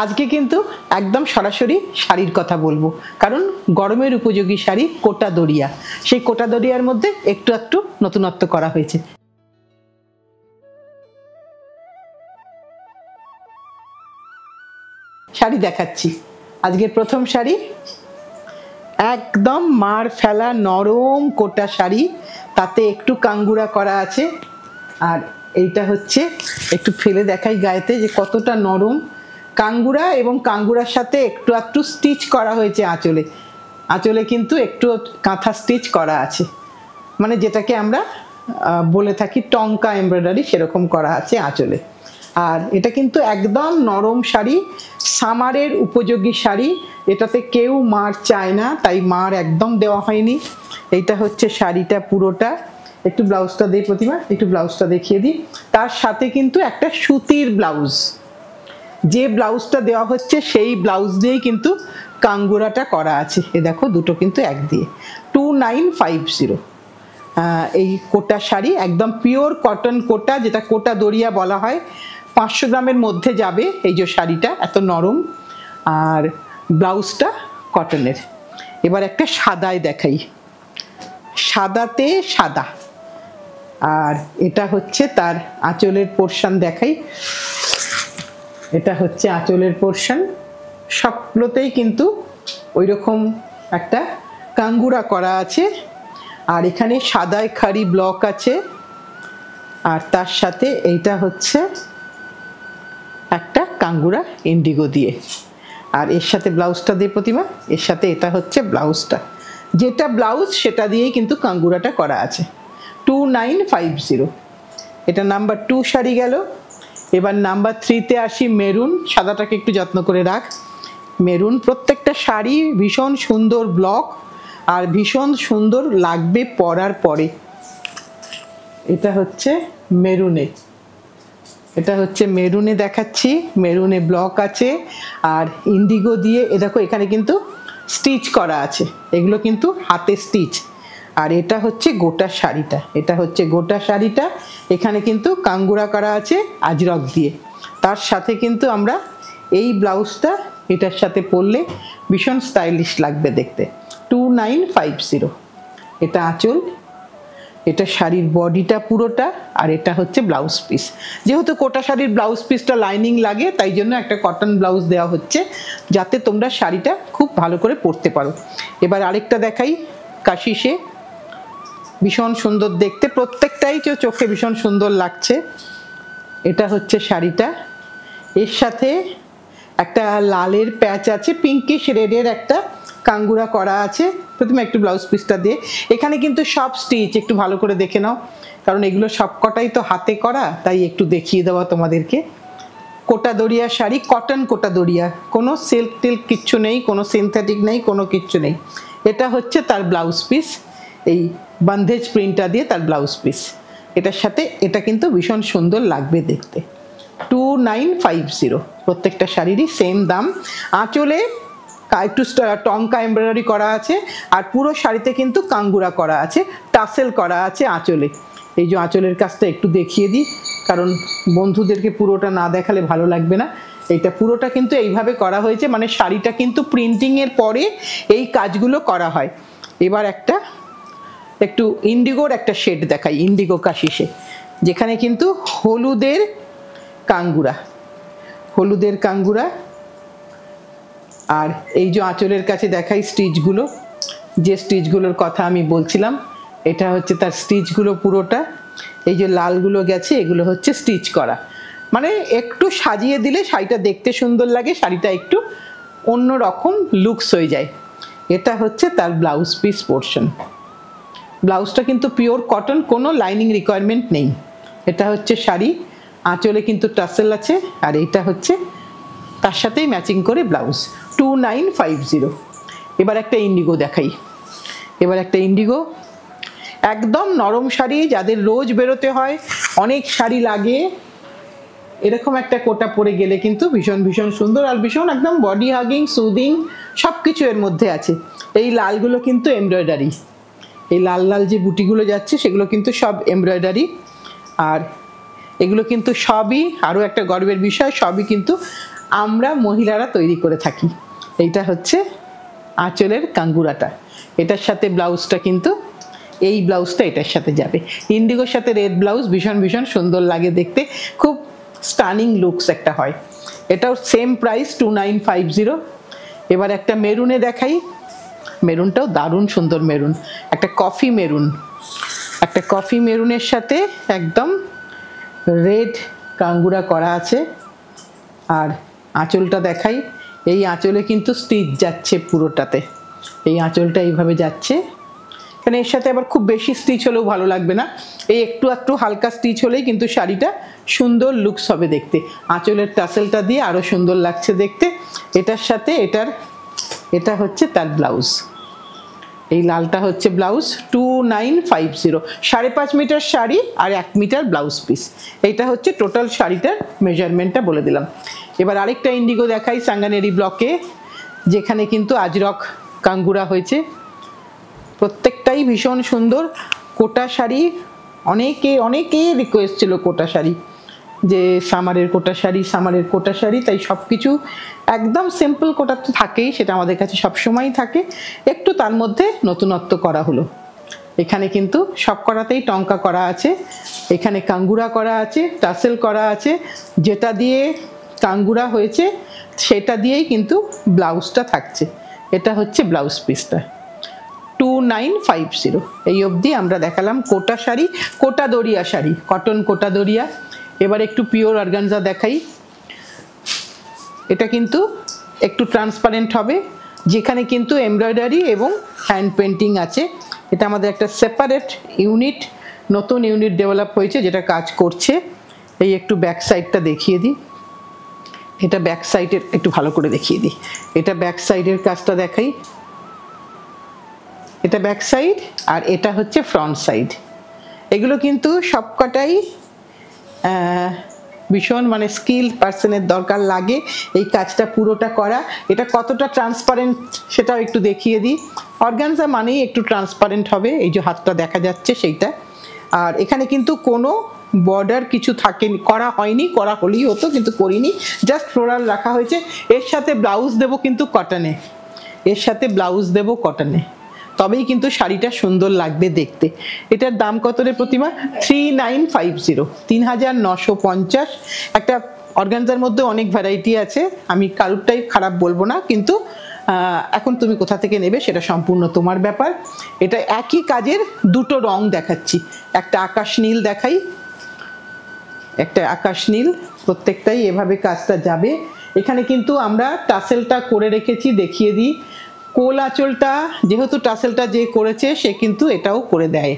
আজকে কিন্তু একদম সরাসরি শাড়ির কথা বলবো, কারণ গরমের উপযোগী শাড়ি কোটা দরিয়া। সেই কোটা দরিয়ার মধ্যে একটু একটু নতুনত্ব করা হয়েছে। শাড়ি দেখাচ্ছি। আজকের প্রথম শাড়ি একদম মার ফেলা নরম কোটা শাড়ি, তাতে একটু কাঙ্গুরা করা আছে। আর এইটা হচ্ছে একটু ফেলে দেখাই গায়েতে যে কতটা নরম কাঙ্গুরা, এবং কাঙ্গুরার সাথে একটু একটু স্টিচ করা হয়েছে আঁচলে। আঁচলে কিন্তু একটু কাঁথা স্টিচ করা আছে, মানে যেটাকে আমরা বলে থাকি টঙ্কা এমব্রয়ডারি, সেরকম করা আছে আঁচলে। আর এটা কিন্তু একদম নরম শাড়ি, সামারের উপযোগী শাড়ি। এটাতে কেউ মার চায় না, তাই মার একদম দেওয়া হয়নি। এইটা হচ্ছে শাড়িটা পুরোটা। একটু ব্লাউজটা দিই প্রতিমা, একটু ব্লাউজটা দেখিয়ে দিই। তার সাথে কিন্তু একটা সুতির ব্লাউজ, যে ব্লাউজটা দেওয়া হচ্ছে সেই ব্লাউজ দিয়েই কিন্তু কাঙ্গুরাটা করা আছে। এ দেখো দুটো কিন্তু এক দিয়ে। 2950 এই কোটা শাড়ি, একদম পিওর কটন কোটা, যেটা কোটা দরিয়া বলা হয়। 500 গ্রামের মধ্যে যাবে এই যে শাড়িটা, এত নরম। আর ব্লাউজটা কটনের। এবার একটা সাদায় দেখাই, সাদাতে সাদা। আর এটা হচ্ছে তার আঁচলের পোর্শন দেখাই। এটা হচ্ছে আঁচলের পোর্শন। সবগুলোতেই কিন্তু ওই রকম একটা কাঙ্গুরা করা আছে। আর এখানে সাদায় খাড়ি ব্লক আছে। আর তার সাথে এইটা হচ্ছে একটা কাঙ্গুরা ইন্ডিগো দিয়ে। আর এর সাথে ব্লাউজটা দিয়ে প্রতিমা, এর সাথে এটা হচ্ছে ব্লাউজটা, যেটা ব্লাউজ সেটা দিয়েই কিন্তু কাঙ্গুরাটা করা আছে। 2950। এটা নাম্বার 2 শাড়ি গেল। এবার নাম্বার 3তে আসি। মেরুন, সাদাটাকে একটু যত্ন করে রাখ। মেরুন, প্রত্যেকটা শাড়ি ভীষণ সুন্দর ব্লক আর ভীষণ সুন্দর লাগবে পরার পরে। এটা হচ্ছে মেরুনে, এটা হচ্ছে মেরুনে দেখাচ্ছি। মেরুনে ব্লক আছে আর ইন্ডিগো দিয়ে। এ দেখো এখানে কিন্তু স্টিচ করা আছে, এগুলো কিন্তু হাতে স্টিচ। আর এটা হচ্ছে গোটা শাড়িটা, এটা হচ্ছে গোটা শাড়িটা। এখানে কিন্তু কাঙ্গুরা করা আছে আজরক দিয়ে। তার সাথে কিন্তু আমরা এই ব্লাউজটা এটার সাথে পরলে ভীষণ স্টাইলিশ লাগবে দেখতে। 2950। এটা আঁচল, এটা শাড়ির বডিটা পুরোটা, আর এটা হচ্ছে ব্লাউজ পিস। যেহেতু কোটা শাড়ির ব্লাউজ পিসটা লাইনিং লাগে, তাই জন্য একটা কটন ব্লাউজ দেওয়া হচ্ছে, যাতে তোমরা শাড়িটা খুব ভালো করে পরতে পারো। এবার আরেকটা দেখাই, কাশিসে। ভীষণ সুন্দর দেখতে, প্রত্যেকটাই চোখে ভীষণ সুন্দর লাগছে। এটা হচ্ছে শাড়িটা। এর সাথে একটা লালের প্যাচ আছে, পিঙ্কিশ রেডের একটা কাঙ্গুরা করা আছে। প্রথমে একটু ব্লাউজ পিসটা দিয়ে, এখানে কিন্তু সব স্টিচ একটু ভালো করে দেখে নাও, কারণ এগুলো সবকটাই তো হাতে করা, তাই একটু দেখিয়ে দেওয়া তোমাদেরকে। কোটা দরিয়া শাড়ি, কটন কোটা দরিয়া, কোনো সিল্ক টিল্ক কিচ্ছু নেই, কোনো সিনথেটিক নেই, কোনো কিচ্ছু নেই। এটা হচ্ছে তার ব্লাউজ পিস, এই বান্ধেজ প্রিন্টটা দিয়ে তার ব্লাউজ পিস। এটার সাথে এটা কিন্তু ভীষণ সুন্দর লাগবে দেখতে। 2950। প্রত্যেকটা শাড়িরই সেম দাম। আঁচলে একটু টঙ্কা এমব্রয়ডারি করা আছে, আর পুরো শাড়িতে কিন্তু কাঙ্গুরা করা আছে, টাসেল করা আছে আঁচলে। এই যে আঁচলের কাজটা একটু দেখিয়ে দিই, কারণ বন্ধুদেরকে পুরোটা না দেখালে ভালো লাগবে না। এইটা পুরোটা কিন্তু এইভাবে করা হয়েছে, মানে শাড়িটা কিন্তু প্রিন্টিংয়ের পরে এই কাজগুলো করা হয়। এবার একটা একটু ইন্ডিগোর একটা শেড দেখাই, ইন্ডিগো কাশিসে, যেখানে কিন্তু হলুদের কাঙ্গুরা, হলুদের কাঙ্গুরা। আর এই যে আঁচলের কাছে দেখাই স্টিচগুলো, যে স্টিচগুলোর কথা আমি বলছিলাম, এটা হচ্ছে তার স্টিচগুলো পুরোটা। এই যে লালগুলো গেছে, এগুলো হচ্ছে স্টিচ করা, মানে একটু সাজিয়ে দিলে শাড়িটা দেখতে সুন্দর লাগে, শাড়িটা একটু অন্য রকম লুকস হয়ে যায়। এটা হচ্ছে তার ব্লাউজ পিস পোর্শন। ব্লাউজটা কিন্তু পিওর কটন, কোনো লাইনিং রিকোয়ারমেন্ট নেই। এটা হচ্ছে শাড়ি, আঁচলে কিন্তু টাসেল আছে, আর এইটা হচ্ছে তার সাথেই ম্যাচিং করে ব্লাউজ। 2950। এবার একটা ইন্ডিগো দেখাই। এবার একটা ইন্ডিগো, একদম নরম শাড়ি, যাদের রোজ বেরোতে হয়, অনেক শাড়ি লাগে, এরকম একটা কোটা পরে গেলে কিন্তু ভীষণ ভীষণ সুন্দর, আর ভীষণ একদম বডি হাগিং, সুদিং সব কিছু এর মধ্যে আছে। এই লালগুলো কিন্তু এমব্রয়ডারি, এই লাল লাল যে বুটিগুলো যাচ্ছে সেগুলো কিন্তু সব এমব্রয়ডারি। আর এগুলো কিন্তু সবই, আরও একটা গর্বের বিষয়, সবই কিন্তু আমরা মহিলারা তৈরি করে থাকি। এইটা হচ্ছে আঁচলের কাঙ্গুরাটা, এটার সাথে ব্লাউজটা কিন্তু এই ব্লাউজটা এটার সাথে যাবে, ইন্ডিগোর সাথে রেড ব্লাউজ ভীষণ ভীষণ সুন্দর লাগে দেখতে, খুব স্টানিং লুকস একটা হয়। এটাও সেম প্রাইস 2950। এবার একটা মেরুনে দেখাই, মেরুনটাও দারুণ সুন্দর মেরুন, একটা কফি মেরুন, একটা কফি মেরুনের সাথে একদম রেড কাঙ্গুরা করা আছে। আর আঁচলটা দেখাই, এই আঁচলে কিন্তু স্টিচ যাচ্ছে পুরোটাতে, এই আঁচলটা এইভাবে যাচ্ছে, মানে এর সাথে আবার খুব বেশি স্টিচ হলেও ভালো লাগবে না, এই একটু একটু হালকা স্টিচ হলেই কিন্তু শাড়িটা সুন্দর লুকস হবে দেখতে। আঁচলের টাসেলটা দিয়ে আরও সুন্দর লাগছে দেখতে। এটার সাথে এটা হচ্ছে তার ব্লাউজ, এই লালটা হচ্ছে ব্লাউজ 2950, 5.5 মিটার শাড়ি আর 1 মিটার ব্লাউজ পিস। এইটা হচ্ছে টোটাল শাড়িটার মেজারমেন্টটা বলে দিলাম। এবার আরেকটা ইন্ডিগো দেখাই সাঙ্গানেরি ব্লকে, যেখানে কিন্তু আজরক কাঙ্গুরা হয়েছে, প্রত্যেকটাই ভীষণ সুন্দর। কোটা শাড়ি, অনেকে রিকোয়েস্ট ছিল কোটা শাড়ি, যে সামারের কোটা শাড়ি, সামারের কোটা শাড়ি, তাই সব কিছু একদম সিম্পল কোটা তো থাকেই, সেটা আমাদের কাছে সবসময়ই থাকে, একটু তার মধ্যে নতুনত্ব করা হলো। এখানে কিন্তু সব করাতেই টঙ্কা করা আছে, এখানে কাঙ্গুরা করা আছে, টাসেল করা আছে, যেটা দিয়ে কাঙ্গুরা হয়েছে সেটা দিয়েই কিন্তু ব্লাউজটা থাকছে। এটা হচ্ছে ব্লাউজ পিসটা 2950। এই অবধি আমরা দেখালাম কোটা শাড়ি, কোটা দরিয়া শাড়ি, কটন কোটা দরিয়া। এবার একটু পিওর অর্গানজা দেখাই, এটা কিন্তু একটু ট্রান্সপারেন্ট হবে, যেখানে কিন্তু এমব্রয়ডারি এবং হ্যান্ড পেন্টিং আছে। এটা আমাদের একটা সেপারেট ইউনিট, নতুন ইউনিট ডেভেলপ হয়েছে যেটা কাজ করছে। এই একটু ব্যাক সাইডটা দেখিয়ে দিই, এটা ব্যাক সাইডের একটু ভালো করে দেখিয়ে দিই, এটা ব্যাক সাইডের কাজটা দেখাই, এটা ব্যাক সাইড আর এটা হচ্ছে ফ্রন্ট সাইড। এগুলো কিন্তু সবকটাই ভীষণ মানে স্কিল্ড পার্সনের দরকার লাগে এই কাজটা পুরোটা করা। এটা কতটা ট্রান্সপারেন্ট সেটাও একটু দেখিয়ে দিই। অর্গানজা মানেই একটু ট্রান্সপারেন্ট হবে, এই যে হাতটা দেখা যাচ্ছে সেইটা। আর এখানে কিন্তু কোনো বর্ডার কিছু থাকেনি, করা হয়নি, করা হলেই হতো কিন্তু করিনি, জাস্ট ফ্লোরাল রাখা হয়েছে। এর সাথে ব্লাউজ দেবো কিন্তু কটনে, এর সাথে ব্লাউজ দেবো কটনে, তবেই কিন্তু শাড়িটা সুন্দর লাগবে দেখতে। এটার দাম কত রে প্রতিমা? 3950, 3950। একটা অর্গানজার মধ্যে অনেক ভ্যারাইটি আছে, আমি কারোরটাই খারাপ বলবো না, কিন্তু এখন তুমি কোথা থেকে নেবে সেটা সম্পূর্ণ তোমার ব্যাপার। এটা একই কাজের দুটো রং দেখাচ্ছি, একটা আকাশ নীল দেখাই, একটা আকাশ নীল, প্রত্যেকটাই এভাবে কাজটা যাবে। এখানে কিন্তু আমরা টাসেলটা করে রেখেছি, দেখিয়ে দিই। কোল আঁচলটা যেহেতু টাসেলটা যে করেছে সে কিন্তু এটাও করে দেয়,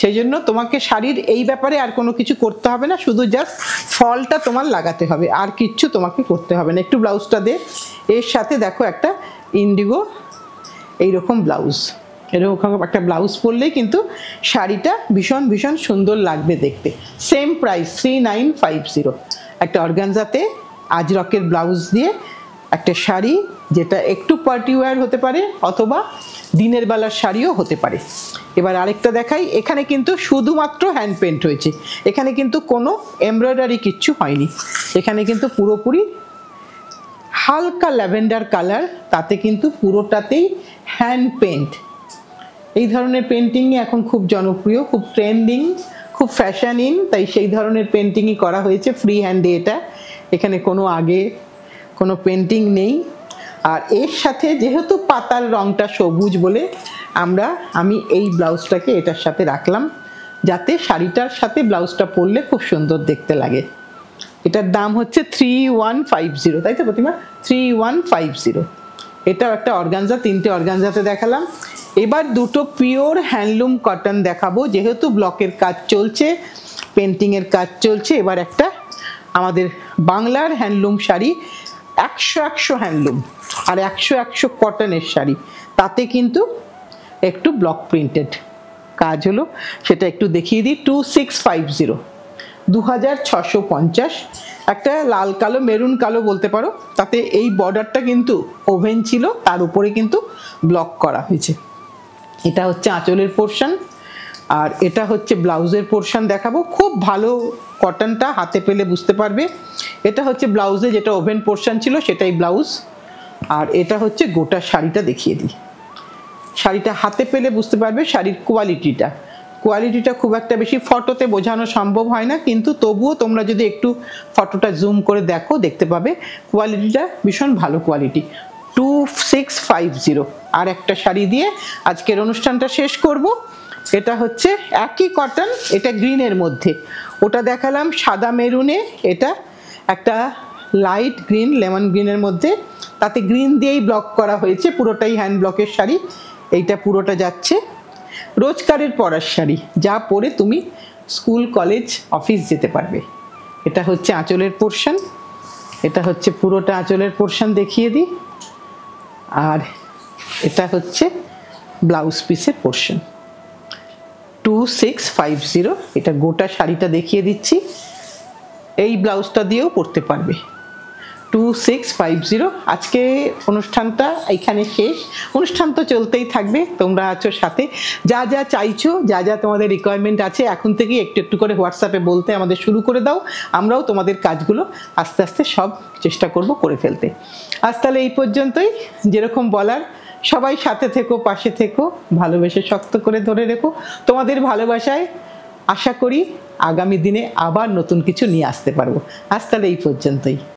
সেই জন্য তোমাকে শাড়ির এই ব্যাপারে আর কোনো কিছু করতে হবে না, শুধু জাস্ট ফলটা তোমার লাগাতে হবে, আর কিচ্ছু তোমাকে করতে হবে না। একটু ব্লাউজটা দে, এর সাথে দেখো একটা ইন্ডিগো এইরকম ব্লাউজ, এরকম একটা ব্লাউজ পরলেই কিন্তু শাড়িটা ভীষণ ভীষণ সুন্দর লাগবে দেখতে। সেম প্রাইস 3950, একটা অর্গানজাতে আজরকের ব্লাউজ দিয়ে একটা শাড়ি, যেটা একটু পার্টি ওয়্যার হতে পারে অথবা দিনের বেলার শাড়িও হতে পারে। এবার আরেকটা দেখাই, এখানে কিন্তু শুধুমাত্র হ্যান্ড পেন্ট হয়েছে, এখানে কিন্তু কোনো এমব্রয়ডারি কিচ্ছু হয়নি, এখানে কিন্তু পুরোপুরি হালকা ল্যাভেন্ডার কালার, তাতে কিন্তু পুরোটাতেই হ্যান্ড পেন্ট। এই ধরনের পেন্টিংই এখন খুব জনপ্রিয়, খুব ট্রেন্ডিং, খুব ফ্যাশন ইন, তাই সেই ধরনের পেন্টিংই করা হয়েছে ফ্রি হ্যান্ডে। এটা এখানে কোনো পেন্টিং নেই। আর এর সাথে যেহেতু পাতার রংটা সবুজ বলে আমি এই ব্লাউজটাকে এটার সাথে রাখলাম, যাতে শাড়িটার সাথে ব্লাউজটা পরলে খুব সুন্দর দেখতে লাগে। এটার দাম হচ্ছে 3150, তাই তো প্রতিমা? 3150। এটাও একটা অর্গানজা, তিনটে অর্গানজাতে দেখালাম। এবার দুটো পিওর হ্যান্ডলুম কটন দেখাবো, যেহেতু ব্লকের কাজ চলছে, পেন্টিংয়ের কাজ চলছে। এবার একটা আমাদের বাংলার হ্যান্ডলুম শাড়ি, 100 হ্যান্ডলুম আর 100 কটনের শাড়ি, তাতে কিন্তু একটু ব্লক প্রিন্টেড কাজ হলো, সেটা একটু দেখিয়ে দিই। 2650, 2650, একটা লাল কালো মেরুন কালো বলতে পারো, তাতে এই বর্ডারটা কিন্তু ওভেন ছিল, তার উপরে কিন্তু ব্লক করা হয়েছে। এটা হচ্ছে আঁচলের পোর্শন আর এটা হচ্ছে ব্লাউজের পোর্শন দেখাবো। খুব ভালো কটনটা, হাতে পেলে বুঝতে পারবে। এটা হচ্ছে ব্লাউজে যেটা ওভেন পোর্শন ছিল সেটাই ব্লাউজ। আর এটা হচ্ছে গোটা শাড়িটা দেখিয়ে দিই। শাড়িটা হাতে পেলে বুঝতে পারবে শাড়ির কোয়ালিটিটা খুব একটা বেশি ফটোতে বোঝানো সম্ভব হয় না, কিন্তু তবুও তোমরা যদি একটু ফটোটা জুম করে দেখো দেখতে পাবে কোয়ালিটিটা ভীষণ ভালো কোয়ালিটি। 2650। আর একটা শাড়ি দিয়ে আজকের অনুষ্ঠানটা শেষ করব। এটা হচ্ছে একই কটন, এটা গ্রিনের মধ্যে, ওটা দেখালাম সাদা মেরুনে, এটা একটা লাইট গ্রিন লেমন গ্রিনের মধ্যে, তাতে গ্রিন দিয়েই ব্লক করা হয়েছে, পুরোটাই হ্যান্ড ব্লকের শাড়ি। এইটা পুরোটা যাচ্ছে রোজকারের পরার শাড়ি, যা পরে তুমি স্কুল কলেজ অফিস যেতে পারবে। এটা হচ্ছে আঁচলের পোর্শন, এটা হচ্ছে পুরোটা আঁচলের পোর্শন দেখিয়ে দিই। আর এটা হচ্ছে ব্লাউজ পিসের পোর্শন। 2650। এটা গোটা শাড়িটা দেখিয়ে দিচ্ছি, এই ব্লাউজটা দিয়েও পরতে পারবে। 2650। আজকে অনুষ্ঠানটা এইখানে শেষ। অনুষ্ঠান তো চলতেই থাকবে, তোমরা আছো সাথে। যা যা চাইছো, যা যা তোমাদের রিকোয়ারমেন্ট আছে, এখন থেকেই একটু একটু করে হোয়াটসঅ্যাপে বলতে আমাদের শুরু করে দাও। আমরাও তোমাদের কাজগুলো আস্তে আস্তে সব চেষ্টা করব করে ফেলতে। আজ তাহলে এই পর্যন্তই। যেরকম বলার, সবাই সাথে থেকো, পাশে থেকো, ভালোবেসে শক্ত করে ধরে রেখো। তোমাদের ভালোবাসায় আশা করি আগামী দিনে আবার নতুন কিছু নিয়ে আসতে পারবো। আজ তাহলে এই পর্যন্তই।